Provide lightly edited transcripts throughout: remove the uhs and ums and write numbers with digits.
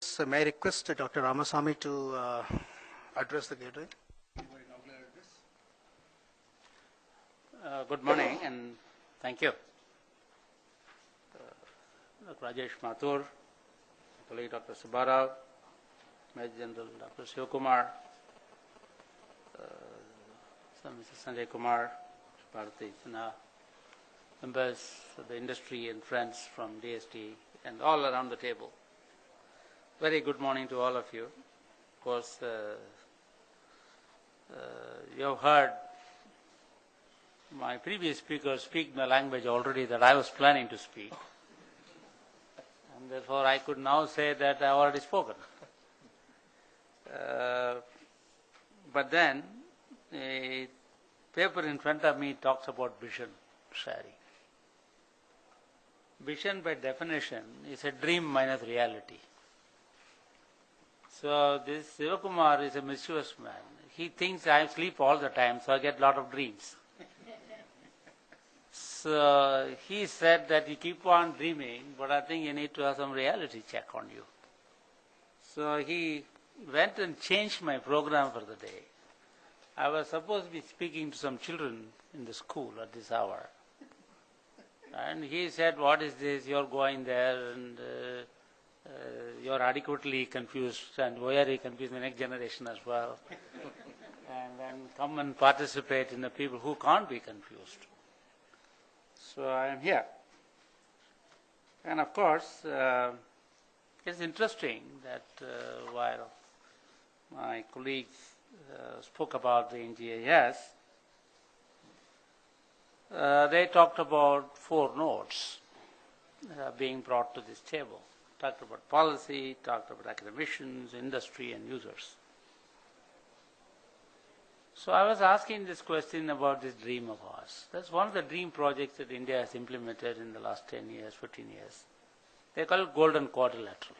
So may I request Dr. Ramasami to address the gathering? Good morning and thank you. Dr. Rajesh Mathur, colleague Dr. Subbarao, Major General Dr. Shivakumar, Mr. Sanjay Kumar, Bharati Sinha, members of the industry and friends from DST and all around the table. Very good morning to all of you. Of course, you have heard my previous speaker speak the language already that I was planning to speak. And therefore, I could now say that I have already spoken. But then, a paper in front of me talks about vision sharing. Vision, by definition, is a dream minus reality. So this Shivakumar is a mischievous man. He thinks I sleep all the time, so I get a lot of dreams. So he said that you keep on dreaming, but I think you need to have some reality check on you. So he went and changed my program for the day. I was supposed to be speaking to some children in the school at this hour. And he said, what is this? You're going there and you're adequately confused, and why are you confused the next generation as well? And then come and participate in the people who can't be confused. So I am here. And of course, it's interesting that while my colleagues spoke about the NGIS, they talked about 4 nodes being brought to this table. Talked about policy, talked about academicians, industry, and users. So I was asking this question about this dream of ours. That's one of the dream projects that India has implemented in the last 10 years, 15 years. They call it Golden Quadrilateral.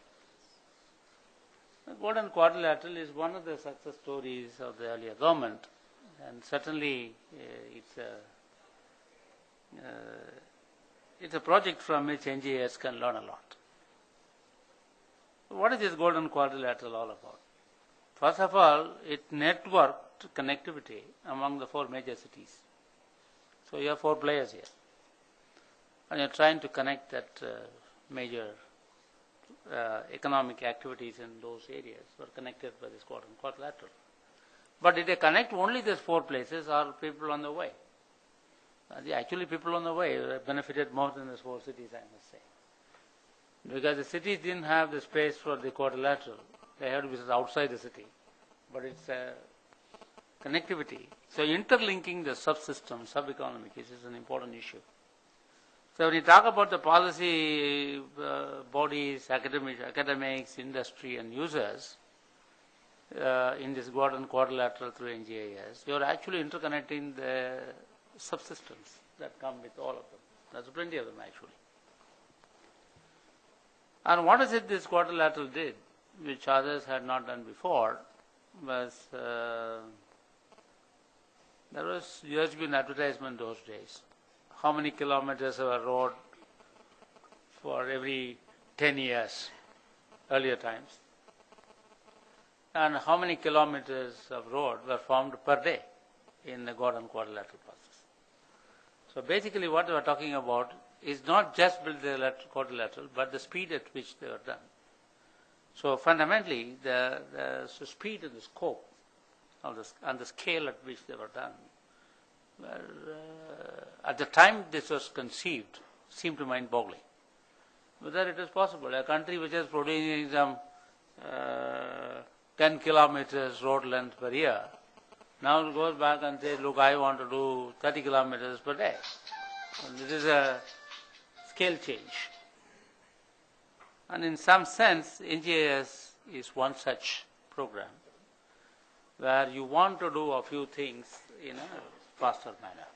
The Golden Quadrilateral is one of the success stories of the earlier government, and certainly it's a project from which NGIS can learn a lot. What is this Golden Quadrilateral all about? First of all, it networked connectivity among the 4 major cities. So you have 4 players here. And you're trying to connect that major economic activities in those areas were connected by this Golden Quadrilateral. But did they connect only these 4 places or people on the way? Actually, people on the way benefited more than these 4 cities, I must say. Because the cities didn't have the space for the quadrilateral. They had to be outside the city. But it's connectivity. So interlinking the subsystem, sub-economic is an important issue. So when you talk about the policy bodies, academics, industry and users in this Golden Quadrilateral through NGIS, you're actually interconnecting the subsystems that come with all of them. There's plenty of them actually. And what is it this quadrilateral did, which others had not done before, was there used to be an advertisement those days. How many kilometers of a road for every 10 years, earlier times, and how many kilometers of road were formed per day in the Golden Quadrilateral process. So basically what we are talking about is not just build the quadrilateral, but the speed at which they were done. So fundamentally, the speed and the scope and the scale at which they were done were, at the time this was conceived, seemed to mind-boggling. Whether it is possible, a country which is producing some 10 kilometers road length per year, now it goes back and says, look, I want to do 30 kilometers per day. And this is a scale change. And in some sense, NGIS is one such program where you want to do a few things in a faster manner.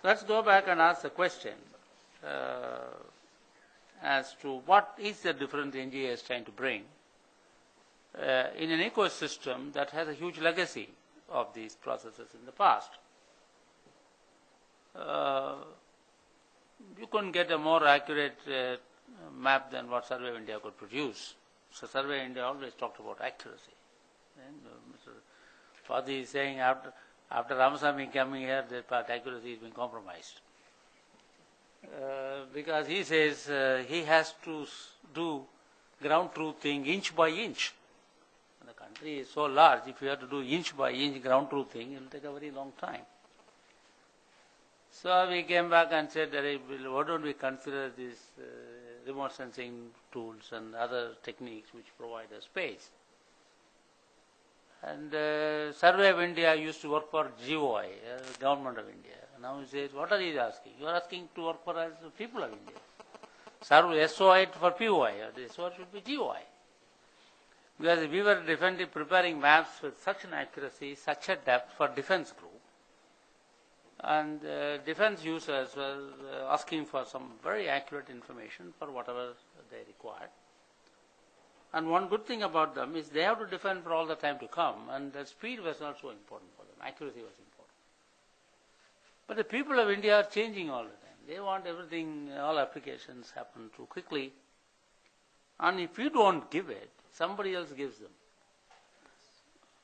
Let's go back and ask the question as to what is the difference NGIS trying to bring in an ecosystem that has a huge legacy of these processes in the past. You couldn't get a more accurate map than what Survey of India could produce. So Survey of India always talked about accuracy. And Mr. Padi is saying after Ramasami coming here, that part accuracy has been compromised. Because he says he has to do ground truthing inch by inch. The country is so large, if you have to do inch by inch ground truthing, it will take a very long time. So we came back and said, why don't we consider these remote sensing tools and other techniques which provide a space. And Survey of India used to work for GOI, Government of India. Now he says, what are you asking? You are asking to work for us, the people of India. Survey SOI for POI, the SOI should be GOI. Because we were preparing maps with such an accuracy, such a depth for defense group. And defense users were asking for some very accurate information for whatever they required. And one good thing about them is they have to defend for all the time to come, and the speed was not so important for them. Accuracy was important. But the people of India are changing all the time. They want everything, all applications happen too quickly. And if you don't give it, somebody else gives them.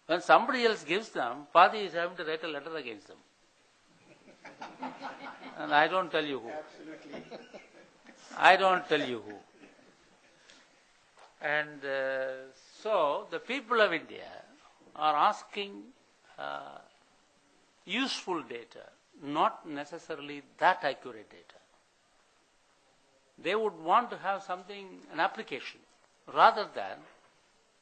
When somebody else gives them, Padi is having to write a letter against them. And I don't tell you who. Absolutely. I don't tell you who. And so the people of India are asking useful data, not necessarily that accurate data. They would want to have something, an application, rather than